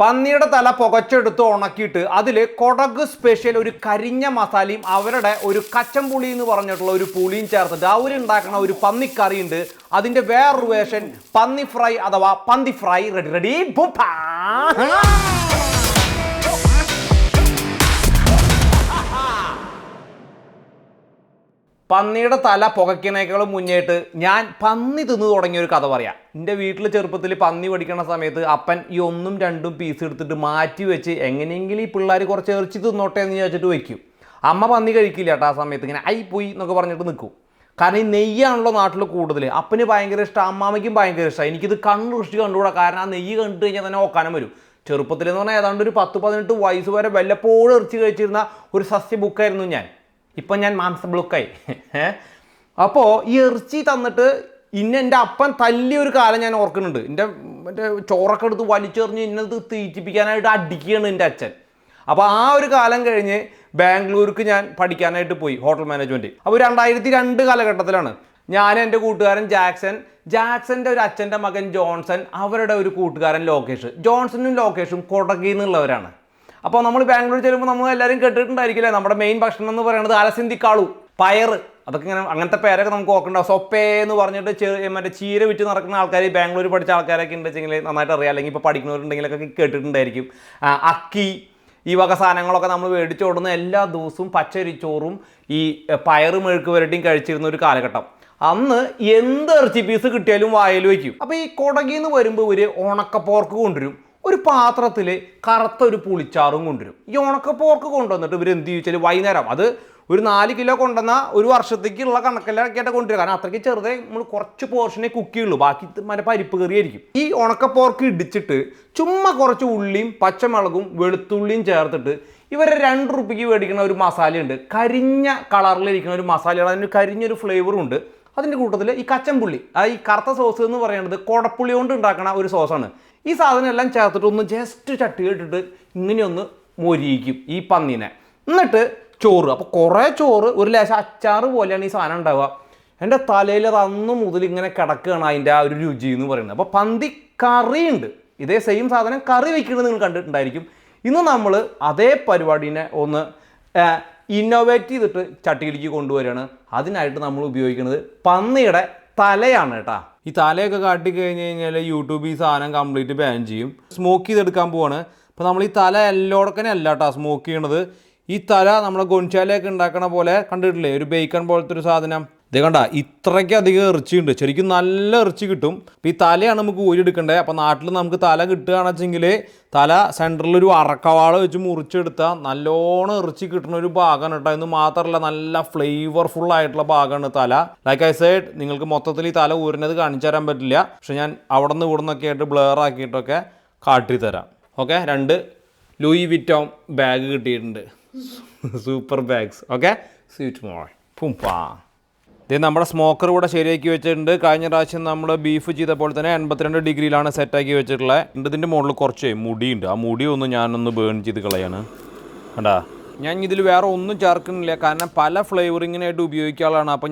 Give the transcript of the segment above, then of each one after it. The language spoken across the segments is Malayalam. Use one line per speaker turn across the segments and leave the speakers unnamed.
പന്നിയുടെ തല പുകച്ചെടുത്ത് ഉണക്കിയിട്ട് അതിൽ കൊടക് സ്പെഷ്യൽ ഒരു കരിഞ്ഞ മസാലയും അവരുടെ ഒരു കച്ചമ്പുളി എന്ന് പറഞ്ഞിട്ടുള്ള ഒരു പുളിയും ചേർത്തിട്ട് അവരുണ്ടാക്കുന്ന ഒരു പന്നിക്കറി ഉണ്ട്. അതിന്റെ വേറൊരു വേർഷൻ പന്നി ഫ്രൈ അഥവാ പന്തി ഫ്രൈ റെഡി. പന്നിയുടെ തല പുകയ്ക്കുന്നേക്കാളും മുന്നേറ്റ് ഞാൻ പന്നി തിന്നു തുടങ്ങിയ ഒരു കഥ പറയാം. എൻ്റെ വീട്ടിൽ ചെറുപ്പത്തിൽ പന്നി പഠിക്കുന്ന സമയത്ത് അപ്പൻ ഈ 1ഉം 2ഉം പീസ് എടുത്തിട്ട് മാറ്റി വെച്ച് എങ്ങനെയെങ്കിലും ഈ പിള്ളേർ കുറച്ച് ഇറച്ചി തിന്നോട്ടെ എന്ന് ചോദിച്ചിട്ട് വയ്ക്കും. അമ്മ പന്നി കഴിക്കില്ല കേട്ടോ. ആ സമയത്ത് ഇങ്ങനെ ഐ പോയി എന്നൊക്കെ പറഞ്ഞിട്ട് നിൽക്കും. കാരണം ഈ നെയ്യാണല്ലോ നാട്ടിൽ കൂടുതൽ. അപ്പന് ഭയങ്കര ഇഷ്ടം, അമ്മാമയ്ക്കും ഭയങ്കര ഇഷ്ടം. എനിക്കിത് കണ്ണുറിച്ച് കണ്ടുകൂടാ. കാരണം ആ നെയ്യ് കണ്ടു കഴിഞ്ഞാൽ തന്നെ ഓക്കാനം വരും. ചെറുപ്പത്തിൽ എന്ന് പറഞ്ഞാൽ ഏതാണ്ട് ഒരു 10-18 വയസ്സ് വരെ വല്ലപ്പോഴും ഇറച്ചി കഴിച്ചിരുന്ന ഒരു സസ്യ ബുക്കായിരുന്നു ഞാൻ. ഇപ്പം ഞാൻ മാംസ ബ്ലോക്കായി. അപ്പോൾ ഈ ഇറച്ചി തന്നിട്ട് എൻ്റെ അപ്പൻ തല്ലിയൊരു കാലം ഞാൻ ഓർക്കുന്നുണ്ട്. മറ്റേ ചോറൊക്കെ എടുത്ത് വലിച്ചെറിഞ്ഞ് ഇന്നത് തീറ്റിപ്പിക്കാനായിട്ട് അടിക്കുകയാണ് എൻ്റെ അച്ഛൻ. അപ്പോൾ ആ ഒരു കാലം കഴിഞ്ഞ് ബാംഗ്ലൂർക്ക് ഞാൻ പഠിക്കാനായിട്ട് പോയി ഹോട്ടൽ മാനേജ്മെൻറ്റ്. അപ്പോൾ 2002 കാലഘട്ടത്തിലാണ് ഞാൻ എൻ്റെ കൂട്ടുകാരൻ ജാക്സൻ്റെ ഒരു അച്ഛൻ്റെ മകൻ ജോൺസൺ, അവരുടെ ഒരു കൂട്ടുകാരൻ ലോകേഷ്. ജോൺസണും ലോകേഷും കൊടകിൽ നിന്നുള്ളവരാണ്. അപ്പോൾ നമ്മൾ ബാംഗ്ലൂർ ചെല്ലുമ്പോൾ നമ്മൾ എല്ലാവരും കേട്ടിട്ടുണ്ടായിരിക്കില്ലേ, നമ്മുടെ മെയിൻ ഭക്ഷണം എന്ന് പറയുന്നത് അലസിന്തിക്കാളു, പയറ്, അതൊക്കെ ഇങ്ങനെ അങ്ങനത്തെ പേരൊക്കെ നമുക്ക് ഓർക്കുന്നുണ്ടാവും. സൊപ്പേ എന്ന് പറഞ്ഞിട്ട് മറ്റേ ചീര വിറ്റ് നടക്കുന്ന ആൾക്കാർ, ബാംഗ്ലൂർ പഠിച്ച ആൾക്കാരൊക്കെ ഉണ്ടെങ്കിൽ നന്നായിട്ട് അറിയാം, അല്ലെങ്കിൽ ഇപ്പോൾ പഠിക്കുന്നവരുണ്ടെങ്കിലൊക്കെ കേട്ടിട്ടുണ്ടായിരിക്കും. അക്കി, ഈ വക സാധനങ്ങളൊക്കെ നമ്മൾ മേടിച്ചോടുന്ന എല്ലാ ദിവസവും പച്ചരിച്ചോറും ഈ പയറ് മെഴുക്ക് വരട്ടിയും കഴിച്ചിരുന്ന ഒരു കാലഘട്ടം. അന്ന് എന്ത് ഇറച്ചി പീസ് കിട്ടിയാലും വായിൽ വയ്ക്കും. അപ്പോൾ ഈ കൊടകിൽ നിന്ന് വരുമ്പോൾ ഒരു ഉണക്കപ്പോർക്ക് കൊണ്ടുവരും. ഒരു പാത്രത്തിൽ കറുത്ത ഒരു പുളിച്ചാറും കൊണ്ടുവരും. ഈ ഉണക്കപ്പോർക്ക് കൊണ്ടുവന്നിട്ട് ഇവർ എന്ത് ചോദിച്ചാൽ വൈകുന്നേരം അത് ഒരു 4 കിലോ കൊണ്ടുവന്ന ഒരു വർഷത്തേക്കുള്ള കണക്കെല്ലാമായിട്ട് കൊണ്ടുവരിക. കാരണം അത്രയ്ക്ക് ചെറുതേ നമ്മൾ കുറച്ച് പോർഷനെ കുക്ക് ചെയ്യുള്ളൂ, ബാക്കി മറ്റേ പരിപ്പ് കറിയായിരിക്കും. ഈ ഉണക്കപ്പോർക്ക് ഇടിച്ചിട്ട് ചുമ്മാ കുറച്ച് ഉള്ളിയും പച്ചമുളകും വെളുത്തുള്ളിയും ചേർത്തിട്ട് ഇവരെ 2 രൂപയ്ക്ക് മേടിക്കുന്ന ഒരു മസാലയുണ്ട്. കരിഞ്ഞ കളറിലിരിക്കുന്ന ഒരു മസാലയാണ്, അതിന് കരിഞ്ഞൊരു ഫ്ലേവറും ഉണ്ട്. അതിൻ്റെ കൂട്ടത്തിൽ ഈ കച്ചമ്പുള്ളി, ഈ കറുത്ത സോസ് എന്ന് പറയുന്നത് കുടപ്പുള്ളി കൊണ്ട് ഉണ്ടാക്കുന്ന ഒരു സോസാണ്. ഈ സാധനം എല്ലാം ചേർത്തിട്ട് ഒന്ന് ജസ്റ്റ് ചട്ടി ഇട്ടിട്ട് ഇങ്ങനെയൊന്ന് മൊരിയിക്കും ഈ പന്നീനെ. എന്നിട്ട് ചോറ്, അപ്പോൾ കുറേ ചോറ്, ഒരു ലേശം അച്ചാറ് പോലെയാണ് ഈ സാധനം ഉണ്ടാവുക. എൻ്റെ തലയിൽ അത് അന്ന് മുതൽ ഇങ്ങനെ കിടക്കുകയാണ് അതിൻ്റെ ആ ഒരു രുചി എന്ന് പറയുന്നത്. അപ്പോൾ പന്തി കറിയുണ്ട്, ഇതേ സെയിം സാധനം കറി വയ്ക്കുന്നത് നിങ്ങൾ കണ്ടിട്ടുണ്ടായിരിക്കും. ഇന്ന് നമ്മൾ അതേ പരിപാടിനെ ഒന്ന് ഇന്നോവേറ്റ് ചെയ്തിട്ട് ചട്ടിയിലേക്ക് കൊണ്ടുവരികയാണ്. അതിനായിട്ട് നമ്മൾ ഉപയോഗിക്കുന്നത് പന്നിയുടെ തലയാണ് കേട്ടോ. ഈ തലയൊക്കെ കാട്ടിക്കഴിഞ്ഞ് കഴിഞ്ഞാൽ യൂട്യൂബ് ഈ സാധനം കംപ്ലീറ്റ് ബാൻ ചെയ്യും. സ്മോക്ക് ചെയ്തെടുക്കാൻ പോവാണ്. അപ്പോൾ നമ്മൾ ഈ തല എല്ലോടക്കനെ അല്ല കേട്ടോ സ്മോക്ക് ചെയ്യണത്. ഈ തല നമ്മളെ ഗൊൻശാലയൊക്കെ ഉണ്ടാക്കണ പോലെ കണ്ടിട്ടില്ലേ, ഒരു ബേക്കൺ പോലത്തെ ഒരു സാധനം. ഇത് കണ്ട ഇത്രയ്ക്ക് അധികം ഇറച്ചിയുണ്ട്, ശരിക്കും നല്ല ഇറച്ചി കിട്ടും. അപ്പോൾ ഈ തലയാണ് നമുക്ക് ഊരിയെടുക്കേണ്ടത്. അപ്പോൾ നാട്ടിൽ നമുക്ക് തല കിട്ടുകയാണെന്ന് വെച്ചെങ്കിൽ തല സെൻറ്ററിലൊരു അറക്കവാള വെച്ച് മുറിച്ചെടുത്താൽ നല്ലോണം ഇറച്ചി കിട്ടുന്ന ഒരു ഭാഗമാണ് കേട്ടോ. എന്ന് മാത്രമല്ല നല്ല ഫ്ലേവർഫുൾ ആയിട്ടുള്ള ഭാഗമാണ് തല. ലൈക്ക് ഐ സൈഡ്, നിങ്ങൾക്ക് മൊത്തത്തിൽ ഈ തല ഊരിനത് കാണിച്ചു തരാൻ പറ്റില്ല, പക്ഷെ ഞാൻ അവിടെ നിന്ന് ഇവിടെ നിന്നൊക്കെ ആയിട്ട് ബ്ലർ ആക്കിയിട്ടൊക്കെ കാട്ടിത്തരാം. ഓക്കെ, 2 ലൂയി വിറ്റോം ബാഗ് കിട്ടിയിട്ടുണ്ട്, സൂപ്പർ ബാഗ്സ്. ഓക്കെ, സ്വീറ്റ് മോൾ പുംപാ. ഇത് നമ്മുടെ സ്മോക്കർ കൂടെ ശരിയാക്കി വെച്ചിട്ടുണ്ട്. കഴിഞ്ഞ പ്രാവശ്യം നമ്മൾ ബീഫ് ചെയ്തപ്പോൾ തന്നെ 82 ഡിഗ്രിയിലാണ് സെറ്റാക്കി വെച്ചിട്ടുള്ളത്. ഇതിൻ്റെ മുകളിൽ കുറച്ച് മുടിയുണ്ട്, ആ മുടി ഒന്ന് ഞാനൊന്ന് ബേൺ ചെയ്ത് കളയാണ് കണ്ടാ. ഞാൻ ഇതിൽ വേറെ ഒന്നും ചേർക്കുന്നില്ല, കാരണം പല ഫ്ലേവറിങ്ങിനായിട്ട് ഉപയോഗിക്കാനുള്ളതാണ്. അപ്പോൾ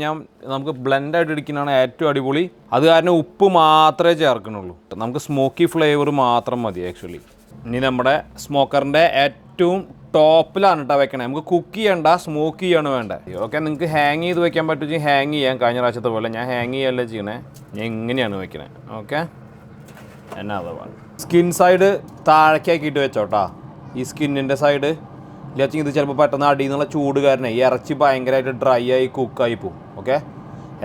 നമുക്ക് ബ്ലെൻഡായിട്ട് ഇടിക്കുന്നതാണ് ഏറ്റവും അടിപൊളി. അത് കാരണം ഉപ്പ് മാത്രമേ ചേർക്കുന്നുള്ളൂ. നമുക്ക് സ്മോക്കി ഫ്ലേവർ മാത്രം മതി ആക്ച്വലി. ഇനി നമ്മുടെ സ്മോക്കറിൻ്റെ ഏറ്റവും ടോപ്പിലാണ് കേട്ടോ വെക്കണേ. നമുക്ക് കുക്ക് ചെയ്യണ്ട, സ്മോക്ക് ചെയ്യാണ് വേണ്ടത്. ഓക്കെ, നിങ്ങൾക്ക് ഹാങ് ചെയ്ത് വെക്കാൻ പറ്റുമെങ്കിൽ ഹാങ് ചെയ്യാം. കഴിഞ്ഞ പ്രാവശ്യത്തെ പോലെ ഞാൻ ഹാങ് ചെയ്യല്ല ചെയ്യണേ, ഞാൻ ഇങ്ങനെയാണ് വെക്കണേ. ഓക്കെ, എന്നാ അഥവാ സ്കിൻ സൈഡ് താഴേക്കാക്കിയിട്ട് വെച്ചോട്ടാ. ഈ സ്കിന്നിൻ്റെ സൈഡ് ഇല്ലാച്ചെങ്കിൽ ഇത് ചിലപ്പോൾ പെട്ടെന്ന് അടിയിൽ നിന്നുള്ള ചൂട് കാരണം ഈ ഇറച്ചി ഭയങ്കരമായിട്ട് ഡ്രൈ ആയി കുക്കായി പോകും. ഓക്കെ,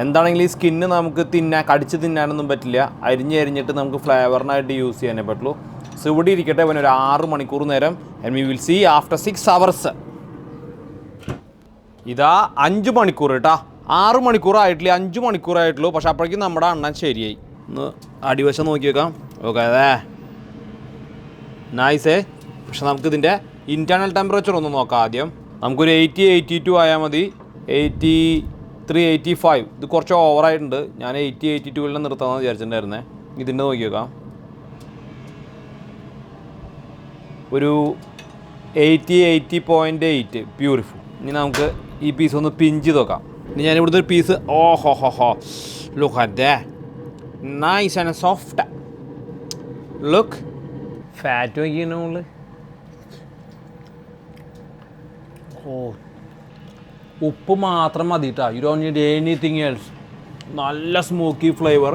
എന്താണെങ്കിലും ഈ സ്കിന്ന് നമുക്ക് കടിച്ച് തിന്നാനൊന്നും പറ്റില്ല. അരിഞ്ഞിട്ട് നമുക്ക് ഫ്ലേവറിനായിട്ട് യൂസ് ചെയ്യാനേ പറ്റുള്ളൂ. സോ ഇവിടെ ഇരിക്കട്ടെ, അവൻ ഒരു 6 മണിക്കൂർ നേരം. And we will see after 6 hours. ഇതാ 5 മണിക്കൂർ കേട്ടോ, 6 മണിക്കൂറായിട്ടില്ല, 5 മണിക്കൂറായിട്ടുള്ളൂ. പക്ഷെ അപ്പോഴേക്കും നമ്മുടെ അണ്ണൻ ശരിയായി. ഒന്ന് അടിവശം നോക്കി വെക്കാം. ഓക്കെ, അതെ നൈസേ. പക്ഷെ നമുക്കിതിൻ്റെ ഇൻറ്റേർണൽ ടെമ്പറേച്ചർ ഒന്ന് നോക്കാം ആദ്യം. നമുക്കൊരു 80-82 ആയാൽ മതി. 83, 85 ഇത് കുറച്ച് ഓവറായിട്ടുണ്ട്. ഞാൻ 80-82 നിർത്താമെന്ന് വിചാരിച്ചിട്ടുണ്ടായിരുന്നേ. ഇതിൻ്റെ നോക്കി വെക്കാം, ഒരു 80-80.8 പ്യൂരിഫുൾ. ഇനി നമുക്ക് ഈ പീസ് ഒന്ന് പിഞ്ച് നോക്കാം. ഇനി ഞാൻ ഇവിടുത്തെ ഒരു piece, look at that, nice and soft. Look fat നോക്കിയാണ് നമ്മള്. ഓ, ഉപ്പ് മാത്രം മതി കേട്ടോ. You don't need anything else. നല്ല സ്മോക്കി ഫ്ലേവർ.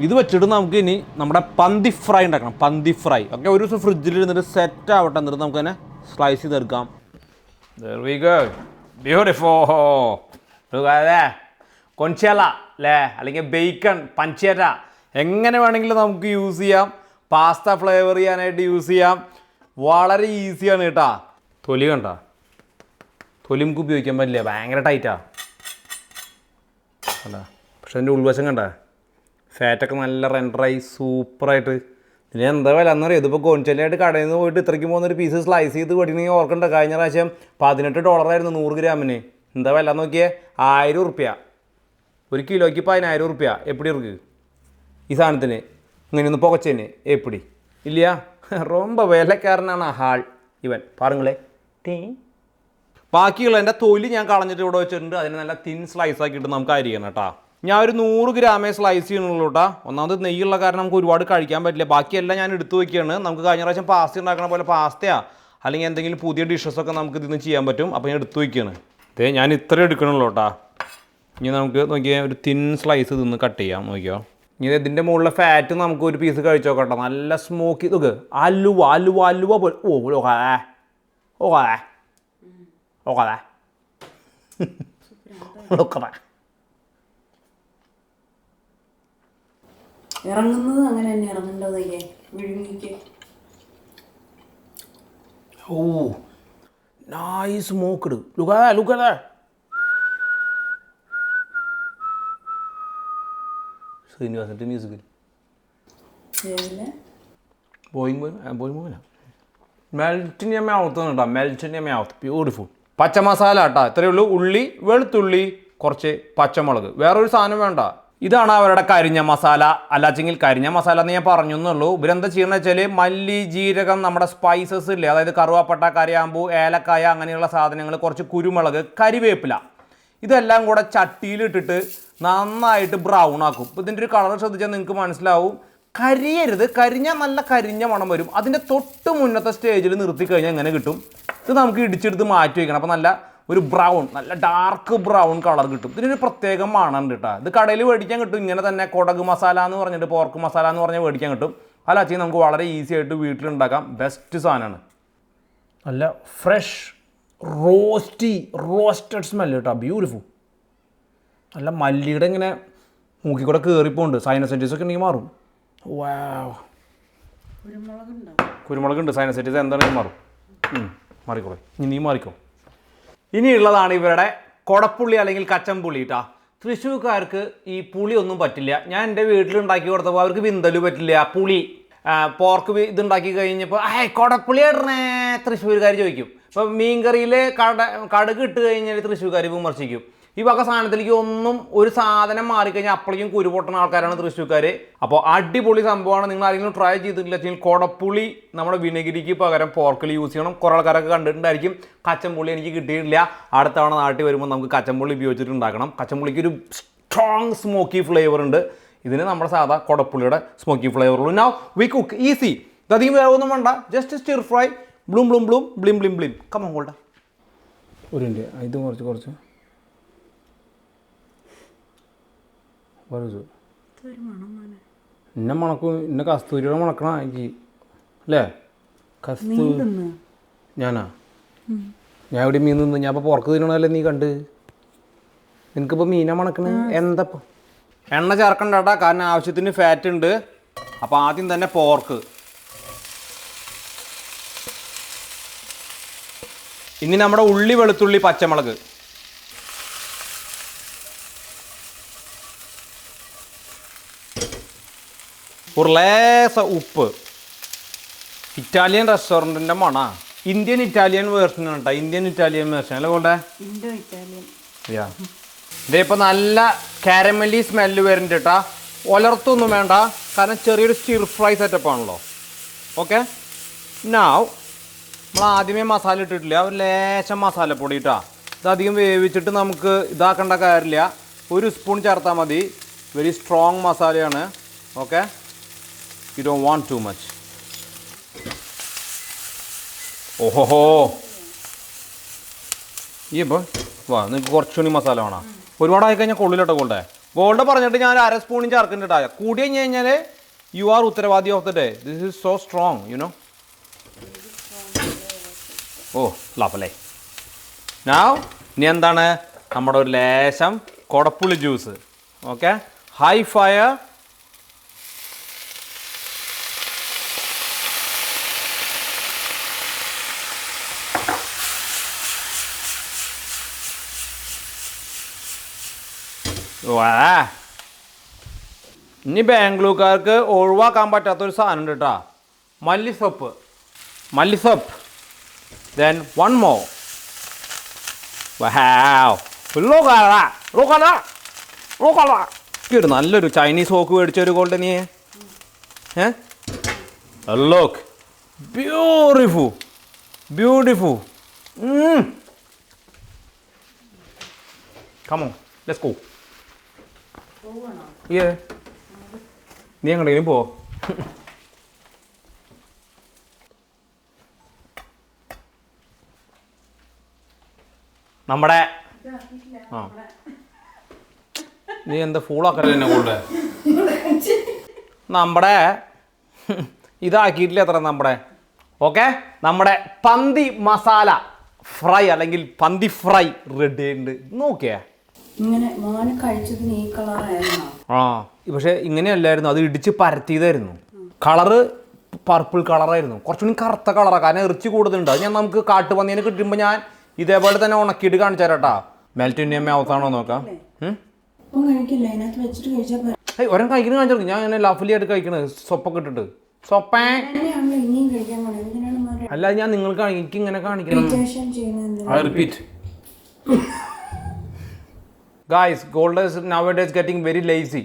ഇത് വെച്ചിട്ട് നമുക്ക് ഇനി നമ്മുടെ പന്തി ഫ്രൈ ഉണ്ടാക്കണം. പന്തി ഫ്രൈ ഓക്കെ. ഒരു ദിവസം ഫ്രിഡ്ജിൽ ഇരുന്നിട്ട് സെറ്റ് ആവട്ടെ, എന്നിട്ട് നമുക്ക് തന്നെ സ്ലൈസ് ചെയ്തെടുക്കാം. There we go. Beautiful. അതെ, കൊഞ്ചല അല്ലേ, അല്ലെങ്കിൽ ബേക്കൺ, പഞ്ചേര, എങ്ങനെ വേണമെങ്കിലും നമുക്ക് യൂസ് ചെയ്യാം. പാസ്ത ഫ്ലേവർ ചെയ്യാനായിട്ട് യൂസ് ചെയ്യാം. വളരെ ഈസിയാണ് കേട്ടോ. തൊലി കണ്ട, തൊലി നമുക്ക് ഉപയോഗിക്കാൻ പറ്റില്ല, ഭയങ്കര ടൈറ്റാണ് അല്ല. പക്ഷെ അതിൻ്റെ ഉൾവശം കണ്ട, ഫാറ്റൊക്കെ നല്ല റെൻഡറായി സൂപ്പറായിട്ട്. ഇതിന് എന്താ വില എന്നറിയാം. ഇതിപ്പോൾ കൊഞ്ചലായിട്ട് കടയിൽ നിന്ന് പോയിട്ട് ഇത്രയ്ക്ക് പോകുന്നൊരു പീസ് സ്ലൈസ് ചെയ്ത് പഠിക്കണമെങ്കിൽ ഓർക്കണ്ട. കഴിഞ്ഞ പ്രാവശ്യം $18 100 ഗ്രാമിന്. എന്താ വില നോക്കിയേ, 1000 ഉറുപ്പ്യ. ഒരു കിലോയ്ക്ക് 10,000 ഉറുപ്പ്യ. എപ്പിടി ഇருக்கு ഈ സാധനത്തിന്? ഇങ്ങനെയൊന്ന് പുകച്ചേന് എപ്പിടി ഇല്ല. ரொம்ப വിലക്കാരനാണ് ഹാൾ ഇവൻ പാറുങ്ങളെ. ബാക്കിയുള്ള എൻ്റെ തൊലി ഞാൻ കളഞ്ഞിട്ട് ഇവിടെ വെച്ചിട്ടുണ്ട്. അതിന് നല്ല തിൻ സ്ലൈസ് ആക്കിയിട്ട് നമുക്ക് അരിയണം കേട്ടോ. ഞാൻ ഒരു 100 ഗ്രാമേ സ്ലൈസ് ചെയ്യണുള്ളൂ കേട്ടോ. ഒന്നാമത് നെയ്യുള്ള കാരണം നമുക്ക് ഒരുപാട് കഴിക്കാൻ പറ്റില്ല. ബാക്കിയെല്ലാം ഞാൻ എടുത്തു വയ്ക്കുകയാണ്. നമുക്ക് കഴിഞ്ഞ പ്രാവശ്യം പാസ്ത ഉണ്ടാക്കണ പോലെ പാസ്തയാ അല്ലെങ്കിൽ എന്തെങ്കിലും പുതിയ ഡിഷസൊക്കെ നമുക്ക് ഇതിൽ നിന്ന് ചെയ്യാൻ പറ്റും. അപ്പോൾ ഞാൻ എടുത്തു വയ്ക്കുകയാണ്. ഇതേ ഞാൻ ഇത്രയും എടുക്കണുള്ളൂ കേട്ടോ. ഇനി നമുക്ക് നോക്കിയാൽ ഒരു തിൻ സ്ലൈസ് ഇതൊന്ന് കട്ട് ചെയ്യാം. നോക്കിയോ, ഇനി ഇതിൻ്റെ മുകളിലെ ഫാറ്റ് നമുക്ക് ഒരു പീസ് കഴിച്ചു നോക്കട്ടോ. നല്ല സ്മോക്കി ഇതൊക്കെ അലുവ അലുവ അലുവ പോലെ. ഓ ഓക്കാതെ ഓക്കാതെ ഓക്കാതെ ഓക്കാതെ
ഇറങ്ങുന്നത് അങ്ങനെ തന്നെ ഇറങ്ങേണ്ടതല്ലേ, വിഴുങ്ങിക്ക്.
Oh nice smoked. ലുക്കാതെ ലുക്കാതെ ശ്രീനിവാസൻ്റെ മ്യൂസിക്കിൽ ബോയിങ് മെൽറ്റ് ഇൻ യുവർ മൗത്ത് കേട്ടോ. Melt in your mouth. Beautiful. പച്ച മസാല കേട്ടോ. ഇത്രയേ ഉള്ളൂ. ഉള്ളി, വെളുത്തുള്ളി, കുറച്ച് പച്ചമുളക്, വേറൊരു സാധനം വേണ്ട. ഇതാണ് അവരുടെ കരിഞ്ഞ മസാല. അല്ലാച്ചെങ്കിൽ കരിഞ്ഞ മസാല എന്ന് ഞാൻ പറഞ്ഞു എന്നുള്ളൂ. ഇവരെന്താ ചെയ്യണമെന്ന് വെച്ചാൽ മല്ലി, ജീരകം, നമ്മുടെ സ്പൈസസ് ഇല്ലേ, അതായത് കറുവാപ്പട്ട, കരയാമ്പൂ, ഏലക്കായ, അങ്ങനെയുള്ള സാധനങ്ങൾ, കുറച്ച് കുരുമുളക്, കരിവേപ്പില, ഇതെല്ലാം കൂടെ ചട്ടിയിലിട്ടിട്ട് നന്നായിട്ട് ബ്രൗൺ ആക്കും. ഇപ്പോൾ ഇതിൻ്റെ ഒരു കളർ ശ്രദ്ധിച്ചാൽ നിങ്ങൾക്ക് മനസ്സിലാവും. കരിയരുത്, കരിഞ്ഞാൽ നല്ല കരിഞ്ഞ മണം വരും. അതിൻ്റെ തൊട്ട് മുന്നത്തെ സ്റ്റേജിൽ നിർത്തി കഴിഞ്ഞാൽ എങ്ങനെ കിട്ടും? ഇത് നമുക്ക് ഇടിച്ചെടുത്ത് മാറ്റി വയ്ക്കണം. അപ്പോൾ നല്ല ഒരു ബ്രൗൺ, നല്ല ഡാർക്ക് ബ്രൗൺ കളർ കിട്ടും. ഇതിനൊരു പ്രത്യേക മണമുണ്ട് കേട്ടോ. ഇത് കടയിൽ മേടിക്കാൻ കിട്ടും. ഇങ്ങനെ തന്നെ കൊടക് മസാല എന്ന് പറഞ്ഞിട്ട്, പോർക്ക് മസാല എന്ന് പറഞ്ഞാൽ മേടിക്കാൻ കിട്ടും. അല്ലാച്ചി നമുക്ക് വളരെ ഈസി ആയിട്ട് വീട്ടിലുണ്ടാക്കാം. ബെസ്റ്റ് സാധനമാണ്. നല്ല ഫ്രഷ് റോസ്റ്റഡ് സ്മെല്ല് കേട്ടോ. ബ്യൂട്ടിഫുൾ. നല്ല മല്ലിയുടെ ഇങ്ങനെ മൂക്കിക്കൂടെ കയറിപ്പോണ്ട്. സൈനസൈറ്റിസ് ഒക്കെ ഉണ്ടെങ്കിൽ മാറും. വാവ്, കുരുമുളകുണ്ട്. സൈനസൈറ്റിസ് എന്താണെങ്കിലും മാറും. മാറിക്കോളെ, ഇനി നീ മാറിക്കോ. ഇനിയുള്ളതാണ് ഇവരുടെ കൊടപ്പുള്ളി അല്ലെങ്കിൽ കച്ചമ്പുള്ളി കേട്ടോ. തൃശ്ശൂർക്കാർക്ക് ഈ പുളി ഒന്നും പറ്റില്ല. ഞാൻ എൻ്റെ വീട്ടിലുണ്ടാക്കി കൊടുത്തപ്പോൾ അവർക്ക് വിന്തല് പറ്റില്ല. പുളി പോർക്ക് ഇതുണ്ടാക്കി കഴിഞ്ഞപ്പോൾ കൊടപ്പുളി ഇടണേ തൃശ്ശൂർക്കാർ ചോദിക്കും. ഇപ്പോൾ മീൻകറിയിൽ കടുക് ഇട്ട് കഴിഞ്ഞാൽ തൃശ്ശൂർക്കാർ വിമർശിക്കും. ഈ വക സാധനത്തിലേക്ക് ഒന്നും ഒരു സാധനം മാറിക്കഴിഞ്ഞാൽ അപ്പോഴേക്കും കുരുപൊട്ടുന്ന ആൾക്കാരാണ് തൃശ്ശൂർക്കാർ. അപ്പോൾ അടിപൊളി സംഭവമാണ്. നിങ്ങൾ ആരെങ്കിലും ട്രൈ ചെയ്തിട്ടില്ല വെച്ചാൽ കൊടപ്പുളി നമ്മുടെ വിനഗിരിക്ക് പകരം പോർക്കിൽ യൂസ് ചെയ്യണം. കുറേ ആൾക്കാരൊക്കെ കണ്ടിട്ടുണ്ടായിരിക്കും. കച്ചമ്പുള്ളി എനിക്ക് കിട്ടിയിട്ടില്ല. അടുത്ത തവണ നാട്ടിൽ വരുമ്പോൾ നമുക്ക് കച്ചമ്പുള്ളി ഉപയോഗിച്ചിട്ട് ഉണ്ടാക്കണം. കച്ചമ്പുള്ളിക്ക് ഒരു സ്ട്രോങ് സ്മോക്കി ഫ്ലേവർ ഉണ്ട്. ഇതിന് നമ്മുടെ സാധാ കൊടപ്പുള്ളിയുടെ സ്മോക്കി ഫ്ലേവറുള്ളൂ. Now we cook easy. ഇതധികം വേവൊന്നും വേണ്ട. Just stir fry. ബ്ലൂം ബ്ലൂം ബ്ലൂം ബ്ലിം ബ്ലിം ബ്ലിം. കമോൺ ഗോൾഡ. ഒരു മിനിറ്റ്, ഇത് കുറച്ച് ഇന്ന മണക്കും. ഇന്ന കസ്തൂരിയുടെ മണക്കണം എനിക്ക് അല്ലേ? കസ്തൂരി ഞാനാ? ഞാൻ ഇവിടെ മീൻ നിന്ന്. ഞാൻ ഇപ്പോൾ പുറക്ക് തിന്നണല്ലേ നീ കണ്ട്. നിനക്കിപ്പോൾ മീനാ മണക്കണേ. എന്തപ്പോൾ എണ്ണ ചേർക്കണ്ടാ, കാരണം ആവശ്യത്തിന് ഫാറ്റ് ഉണ്ട്. അപ്പോൾ ആദ്യം തന്നെ പോർക്ക്. ഇനി നമ്മുടെ ഉള്ളി, വെളുത്തുള്ളി, പച്ചമുളക്, ഒരു ലേസ ഉപ്പ്. ഇറ്റാലിയൻ റെസ്റ്റോറൻറ്റിൻ്റെ മണ. ഇന്ത്യൻ ഇറ്റാലിയൻ വേർഷൻ കേട്ടോ. ഇന്ത്യൻ ഇറ്റാലിയൻ വേർഷൻ അല്ലേ കൊണ്ടേ? യാ, ഇതിപ്പോൾ നല്ല കാരമലി സ്മെല്ല് വരുന്നുണ്ട് കേട്ടോ. ഒലർത്തൊന്നും വേണ്ട, കാരണം ചെറിയൊരു സ്റ്റിർ ഫ്രൈ സെറ്റപ്പാണല്ലോ. ഓക്കെ, നൗ നമ്മൾ ആദ്യമേ മസാല ഇട്ടിട്ടില്ല. ഒരു ലേശം മസാലപ്പൊടി ഇട്ടാ. ഇതധികം വേവിച്ചിട്ട് നമുക്ക് ഇതാക്കേണ്ട കാര്യമില്ല. 1 സ്പൂൺ ചേർത്താൽ മതി. വെരി സ്ട്രോങ് മസാലയാണ്. Okay, you don't want too much. ഓഹോഹോ ഈ ഇപ്പോൾ വാ നിങ്ങൾക്ക് കുറച്ചുകൂടി മസാല വേണം. ഒരുപാടായി കഴിഞ്ഞാൽ കൊള്ളിലോട്ടോ ഗോൾഡ് പറഞ്ഞിട്ട് ഞാൻ 1/2 സ്പൂണും ചേർക്കുന്നുണ്ട്. കൂടി കഴിഞ്ഞ് കഴിഞ്ഞാൽ യു ആർ ഉത്തരവാദി of the day. This is so strong you know. Oh lovely. Now ഇനി എന്താണ് നമ്മുടെ ഒരു ലേശം കൊടപ്പുളി ജ്യൂസ്. Okay, high fire. ഇനി ബാംഗ്ലൂർക്കാർക്ക് ഒഴിവാക്കാൻ പറ്റാത്തൊരു സാധനം ഉണ്ട് കേട്ടോ, മല്ലിസപ്പ്. Then one more. ഒരു നല്ലൊരു ചൈനീസ് സോക്ക് മേടിച്ചൊരു ഗോൾഡ് നീ. Look beautiful. Come on, let's go. Yeah. നീ എങ്ങോട്ടെങ്കിലും പോ. നമ്മുടെ നീ എന്താ ഫൂളാക്കല്ലേ എന്നെ കൊണ്ട്. നമ്മുടെ ഇതാക്കിയിട്ടില്ല അത്ര നമ്മുടെ. ഓക്കെ, നമ്മുടെ പന്തി മസാല ഫ്രൈ അല്ലെങ്കിൽ പന്തി ഫ്രൈ റെഡി ഉണ്ട്. നോക്കിയേ
ഇങ്ങനെ മോനെ കഴിച്ചതിന് ഈ കളറായിരുന്നു.
പക്ഷെ ഇങ്ങനെയല്ലായിരുന്നു, അത് ഇടിച്ച് പരത്തിയതായിരുന്നു. കളറ് പർപ്പിൾ കളറായിരുന്നു, കുറച്ചുകൂടി കറുത്ത കളറാണ്. കാരണം ഇറച്ചി കൂടുതലുണ്ട്. അത് ഞാൻ നമുക്ക് കാട്ടുപന്നീനെ കിട്ടുമ്പോൾ ഞാൻ ഇതേപോലെ തന്നെ ഉണക്കിയിട്ട് കാണിച്ചു തരാട്ടാ. മെൽറ്റ് ഇൻ അവസാണോ നോക്കാം. ഒരം കഴിക്കുന്ന കാണിച്ചു. ഞാൻ അങ്ങനെ ലഫ്ലി ആയിട്ട് കഴിക്കണത് സൊപ്പൊക്കെ ഇട്ടിട്ട്. സൊപ്പേ അല്ല, ഞാൻ നിങ്ങൾക്ക് എനിക്ക് ഇങ്ങനെ കാണിക്കണം. Repeat. Guys, gold is nowadays getting very lazy.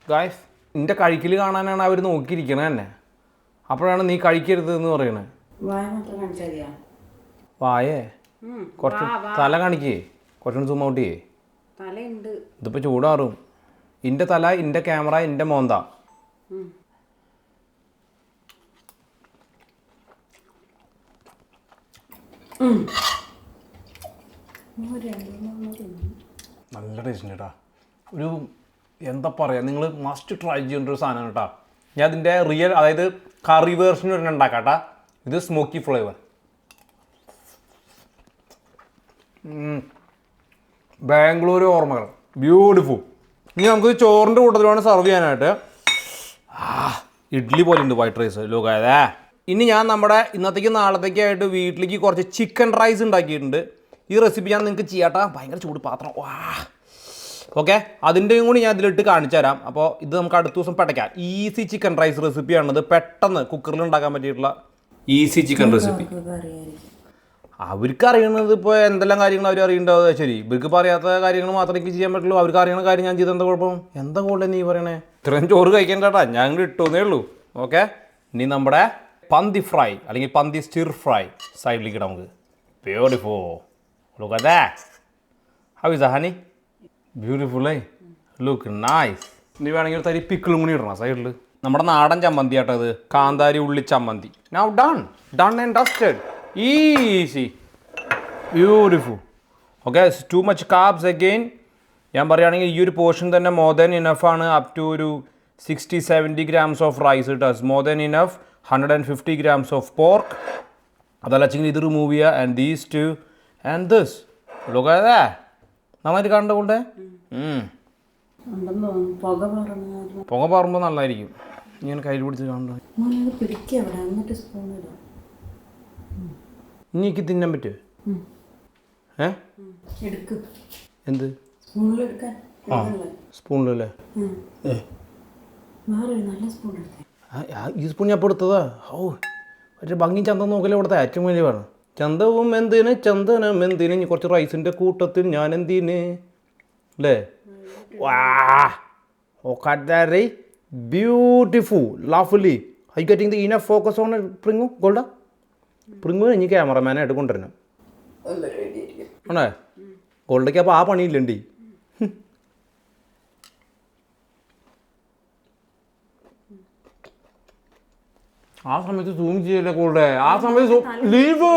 Guys, നിന്റെ കഴിക്കൽ കാണാനാണ് അവർ നോക്കിയിരിക്കണത് തന്നെ. അപ്പോഴാണ് നീ കഴിക്കരുത് എന്ന് പറയണത്. വായേ കുറച്ച് തല കാണിക്കേ, കുറച്ചുകൂടി സൂം ഔട്ട് ചെയ്യേ. ഇതിപ്പോൾ ചൂടാറും. ഇൻ്റെ തല, ഇൻ്റെ ക്യാമറ, ഇൻ്റെ മോന്ത. നല്ല ടേസ്റ്റ് ഉണ്ട് കേട്ടോ. ഒരു എന്താ പറയുക, നിങ്ങൾ മസ്റ്റ് ട്രൈ ചെയ്യേണ്ട ഒരു സാധനം കേട്ടോ. ഞാൻ അതിൻ്റെ റിയൽ, അതായത് കറി വേർഷൻ ഒരെണ്ണം ഉണ്ടാക്കാം കേട്ടോ. ഇത് സ്മോക്കി ഫ്ലേവർ. ബാംഗ്ലൂർ ഓർമ്മകൾ, ബ്യൂട്ടിഫുൾ. ഇനി നമുക്ക് ചോറിൻ്റെ കൂട്ടത്തിൽ വേണം സെർവ് ചെയ്യാനായിട്ട്. ഇഡ്ഡലി പോലെ ഉണ്ട് വൈറ്റ് റൈസ് ലോകായതേ. ഇനി ഞാൻ നമ്മുടെ ഇന്നത്തേക്ക് നാളത്തേക്കായിട്ട് വീട്ടിലേക്ക് കുറച്ച് ചിക്കൻ റൈസ് ഉണ്ടാക്കിയിട്ടുണ്ട്. ഈ റെസിപ്പി ഞാൻ നിങ്ങൾക്ക് ചെയ്യാട്ടാ. ഭയങ്കര ചൂട് പാത്രം. ഓക്കെ, അതിൻ്റെയും കൂടി ഞാൻ ഇതിലിട്ട് കാണിച്ചു തരാം. അപ്പോൾ ഇത് നമുക്ക് അടുത്ത ദിവസം പടയ്ക്കാം. ഈസി ചിക്കൻ റൈസ് റെസിപ്പിയാണത്. പെട്ടെന്ന് കുക്കറിൽ ഉണ്ടാക്കാൻ പറ്റിയിട്ടുള്ള ഈസി ചിക്കൻ റെസിപ്പി. അവർക്ക് അറിയണത് ഇപ്പോൾ എന്തെല്ലാം കാര്യങ്ങൾ അവർ അറിയണ്ടാവുക. ശരി, ഇവർക്ക് പറയാത്ത കാര്യങ്ങൾ മാത്രമേ എനിക്ക് ചെയ്യാൻ പറ്റുള്ളൂ. അവർക്ക് അറിയണ കാര്യം ഞാൻ ചെയ്ത് എന്താ കുഴപ്പം? എന്താ കൂടുതൽ നീ പറയണേ? ഇത്രയും ചോറ് കഴിക്കേണ്ടട്ടാ, ഞാൻ ഇങ്ങോട്ട് ഇട്ടോന്നേ ഉള്ളൂ. ഓക്കെ, ഇനി നമ്മുടെ പന്തി ഫ്രൈ അല്ലെങ്കിൽ പന്തി സ്റ്റിർ ഫ്രൈ സൈഡിലേക്ക് ഇടാം നമുക്ക്. Beautiful. Look at that. How is honey? Beautiful. Look nice. നീ വേണമെങ്കിൽ ഒരു തരി പിക്കിളും കൂടി ഇടണം സൈഡിൽ. നമ്മുടെ നാടൻ ചമ്മന്തി ആട്ടോ ഇത്, കാന്താരി ഉള്ളി ചമ്മന്തി. Now done and dusted. Easy, beautiful. Okay, too much carbs again. ഞാൻ പറയുകയാണെങ്കിൽ ഈ ഒരു പോർഷൻ തന്നെ മോർ ദാൻ ഇനഫ് ആണ്. അപ് ടു ഒരു 60-70 grams ഓഫ് റൈസ് ഇട്ടസ്. More than enough. 150 grams of pork. അതല്ല വെച്ചെങ്കിൽ ഇത് റിമൂവ് ചെയ്യുക. And these two and this. Look at that. നന്നായിട്ട് കണ്ടുകൊണ്ടേ. പുക പാറുമ്പോൾ നല്ലതായിരിക്കും. ഞാൻ കയ്യിൽ പിടിച്ച് കാണുന്നത്. ഇനി എനിക്ക് തിന്നാൻ പറ്റുമോ? എന്ത് സ്പൂണിലല്ലേ? ഈ സ്പൂൺ ഞാൻ ഇപ്പോൾ എടുത്തതാ. മറ്റേ ഭംഗി ചന്തം നോക്കലേ ഇവിടുത്തെ ഏറ്റവും വലിയ വേണം. ചന്തവും എന്തിന് ചന്ദനം എന്തിന്, ഇനി കുറച്ച് റൈസിൻ്റെ കൂട്ടത്തിൽ ഞാൻ എന്തിന് അല്ലേ? Beautiful, lovely. I getting the enough focus on പ്രിങ്ങു ഗോൾഡ. പ്രിങ്ങു ഇനി ക്യാമറമാനായിട്ട് കൊണ്ടുവരണം ആണേ. ഗോൾഡയ്ക്ക് അപ്പോൾ ആ പണിയില്ലണ്ടി. ആ സമയത്ത് സൂം ചെയ്യല്ലേ കൂടെ, ആ സമയത്ത് ലീവ്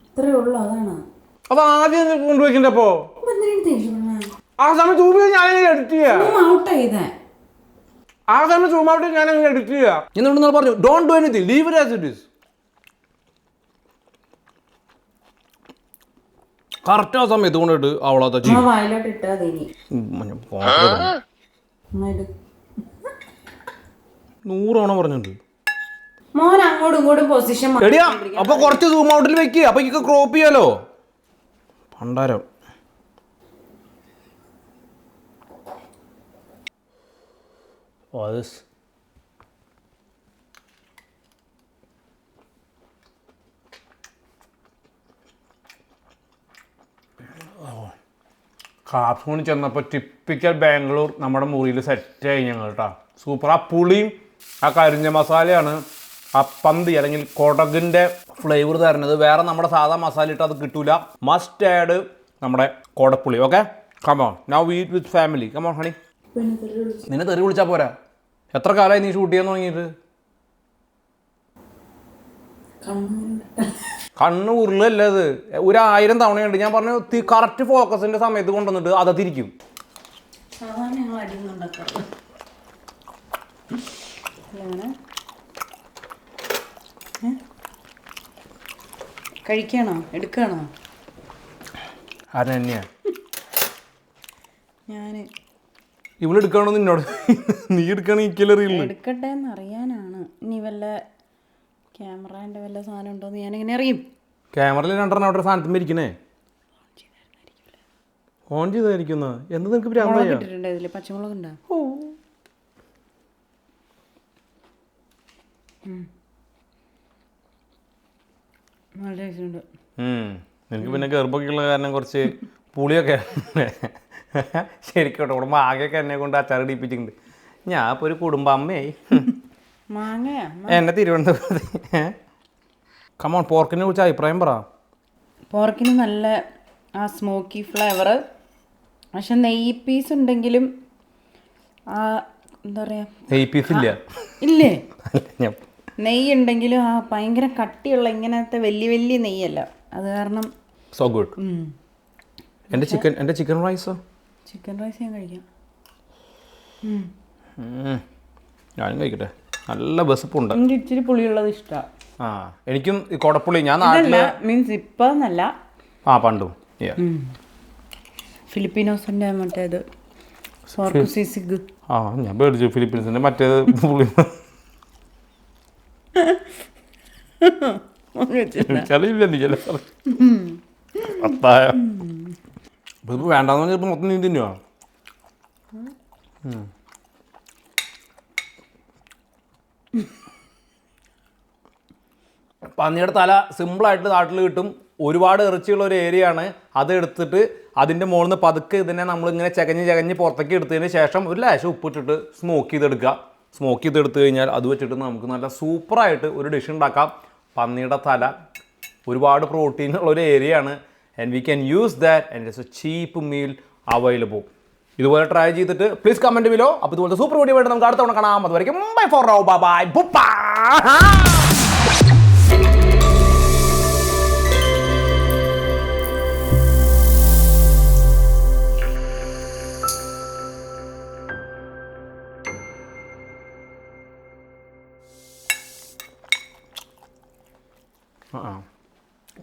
ഇത്രേ ഉള്ളൂ, അതാണ്.
അപ്പൊ ആദ്യം കൊണ്ടുവയ്ക്കണ്ടേ? അപ്പോ ആ സമയത്ത് സൂം ചെയ്ത് ഞാനെങ്ങനെ എഡിറ്റ് ചെയ്യാ? ആ സമയത്ത് സൂം ഔട്ട് ഞാനെങ്ങനെ എഡിറ്റ് ചെയ്യാ? എന്നിട്ട് പറഞ്ഞു don't do anything, leave it as it is. Correct ആ സമയത്ത് കൊണ്ടിട്ട് അവളത്
ഇട്ടാ
100 തവണ പറഞ്ഞിട്ടുണ്ട്.
മോൻ അങ്ങോട്ടും ഇങ്ങോട്ടും പൊസിഷൻ
എടിയാ അപ്പൊ കുറച്ച് സൂം ഔട്ടിൽ വെക്കുക, അപ്പൊ എനിക്ക് ക്രോപ്പ് ചെയ്യാലോ. പണ്ടാരം കാപ്സൂണിൽ ചെന്നപ്പോൾ ടിപ്പിക്കൽ ബാംഗ്ലൂർ നമ്മുടെ മുറിയിൽ സെറ്റായി ഞങ്ങൾ കേട്ടോ. സൂപ്പർ. ആ പുളിയും ആ കരിഞ്ഞ മസാലയാണ് ആ പന്തി അല്ലെങ്കിൽ കൊടകിൻ്റെ ഫ്ലേവർ തരുന്നത്. വേറെ നമ്മുടെ സാധാ മസാല ഇട്ട് അത് കിട്ടൂല. മസ്റ്റ് ആഡ് നമ്മുടെ കോടപ്പുളി. Okay, come on now eat with family. Come on honey. നിന്നെ തെറി വിളിച്ചാൽ പോരാ. എത്ര കാലമായി നീ ഷൂട്ട് ചെയ്യാൻ തുടങ്ങിയിട്ട്? കണ്ണ് ഉരുളല്ലേ അത്. 1000 തവണയുണ്ട്. ഞാൻ പറഞ്ഞു കറക്റ്റ് ഫോക്കസിന്റെ സമയത്ത് കൊണ്ടുവന്നിട്ട് അത് തിരിക്കും.
കഴിക്കണോ എടുക്കണോ?
ആരെന്നെയാ
ഞാന്
ഇവിടെ എടുക്കണോ നിന്നോട്? നീ എടുക്കണറിയില്ല.
എടുക്കട്ടെ എന്ന് അറിയാനാണ്. ഇനി വല്ല ക്യാമറേൻ്റെ വല്ല സാധനം ഉണ്ടോയെന്ന് ഞാനെങ്ങനെ അറിയും?
ക്യാമറയിൽ 2 അവിടെ സാധനത്തുമ്പോൾ ഇരിക്കണേ. ഓൺ ചെയ്തായിരിക്കുന്ന എന്ത് നിനക്ക്
ഇട്ടിട്ടുണ്ട്. ഇതിൽ പച്ചമുളക് ഉണ്ടോ? നല്ല ടേസ്റ്റ് ഉണ്ട്.
നിനക്ക് പിന്നെ ഗർഭമൊക്കെ ഉള്ള കാരണം കുറച്ച് പുളിയൊക്കെ ശരിക്കോട്ടെ. കുടുംബം ആകെയൊക്കെ എന്നെ കൊണ്ട് അച്ചാർ ഇടിപ്പിച്ചിട്ടുണ്ട്. ഞാൻ ഇപ്പോൾ ഒരു കുടുംബ അമ്മയായി.
മാങ്ങയാ
എന്നെ തിരുവനന്തപുരത്ത്. കമോൺ, പോർക്കിനെ കുറിച്ച് അഭിപ്രായം പറ.
പോർക്കിന് നല്ല ആ സ്മോക്കി ഫ്ലേവർ. പക്ഷെ നെയ്യ് പീസ് ഉണ്ടെങ്കിലും ആ എന്താ പറയുക,
നെയ്യ് പീസ് ഇല്ല
ഇല്ലേ? നെയ്യ് ഉണ്ടെങ്കിലും ആ ഭയങ്കര കട്ടിയുള്ള ഇങ്ങനത്തെ വലിയ വലിയ നെയ്യല്ല. അത് കാരണം
സോ ഗുഡ്. എൻ്റെ ചിക്കൻ റൈസോ?
ചിക്കൻ റൈസ് ഞാൻ കഴിക്കാം.
ഞാനും കഴിക്കട്ടെ. നല്ല ബസപ്പുണ്ട്.
എനിക്ക് ഇച്ചിരി പുളിയുള്ളത് ഇഷ്ടമാണ്.
ആ എനിക്കും ഈ കൊടപ്പുളി. ഞാൻ നാട്ടില്
മീൻസ് ഇപ്പൊന്നല്ല,
പണ്ടും.
ഫിലിപ്പീനോസിന്റെ മറ്റേത്
ഞാൻ പേടിച്ചു ഫിലിപ്പീൻസിന്റെ മറ്റേത് പുളി. വേണ്ടെന്ന് പറഞ്ഞപ്പോ മൊത്തം നീ തിന്നുവാ. പന്നിയുടെ തല സിമ്പിളായിട്ട് നാട്ടിൽ കിട്ടും. ഒരുപാട് ഇറച്ചിയുള്ള ഒരു ഏരിയ ആണ്. അത് എടുത്തിട്ട് അതിൻ്റെ മുകളിൽ നിന്ന് പതുക്കെ ഇതിനെ നമ്മളിങ്ങനെ ചകഞ്ഞ് പുറത്തേക്ക് എടുത്തതിന് ശേഷം ഒരു ലേശം ഉപ്പിട്ടിട്ട് സ്മോക്ക് ചെയ്തെടുക്കുക. സ്മോക്ക് ചെയ്തെടുത്ത് കഴിഞ്ഞാൽ അത് വെച്ചിട്ട് നമുക്ക് നല്ല സൂപ്പറായിട്ട് ഒരു ഡിഷ് ഉണ്ടാക്കാം. പന്നിയുടെ തല ഒരുപാട് പ്രോട്ടീനുള്ള ഒരു ഏരിയ ആണ്. And we can use that and it's A cheap meal available. ഇതുപോലെ ട്രൈ ചെയ്തിട്ട് പ്ലീസ് കമൻറ്റ് ബിലോ. അപ്പോൾ ഇതുപോലത്തെ സൂപ്പർ വീഡിയോ ആയിട്ട് നമുക്ക് അടുത്ത തവണ കാണാം. അതുവരെയും bye for now. Bye bye.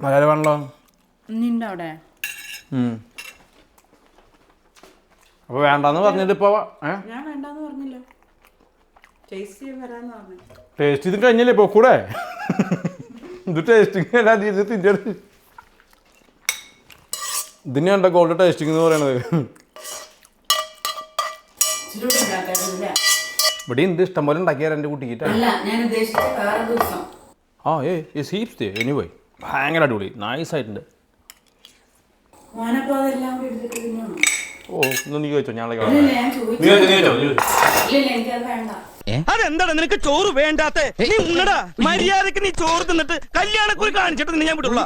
Malayalam വേണല്ലോ.
നിന്റെ അവിടെ
അപ്പോൾ വേണ്ടെന്ന് പറഞ്ഞിട്ട് ഇപ്പോൾ
ഞാൻ വേണ്ടെന്ന് പറഞ്ഞില്ല.
ടേസ്റ്റ് ചെയ്ത് കഴിഞ്ഞല്ലേ ഇപ്പോൾ കൂടെ. ഇത് ടേസ്റ്റിങ് അല്ല, ഇത് തിന്നത്. ഇതിനെയുണ്ടോ ഗോൾഡ് ടേസ്റ്റിംഗ് എന്ന് പറയണത്. ഇവിടെ എന്ത് ഇഷ്ടം പോലെ ഉണ്ടാക്കിയാൽ എൻ്റെ കുട്ടിക്കിട്ട്. ഹീപ്സ് എനിവേ ഭയങ്കര അടിപൊളി, നൈസായിട്ടുണ്ട്. ഓ ഇന്ന് നീ ചോദിച്ചോ? ഞാൻ
അതെന്താണ് നിനക്ക് ചോറ് വേണ്ടാത്ത? നീ ഉണ്ണടാ മര്യാദക്ക്. നീ ചോറ് തിന്നിട്ട് കല്യാണക്കുറി കാണിച്ചിട്ട് ഞാൻ വിടുള്ള.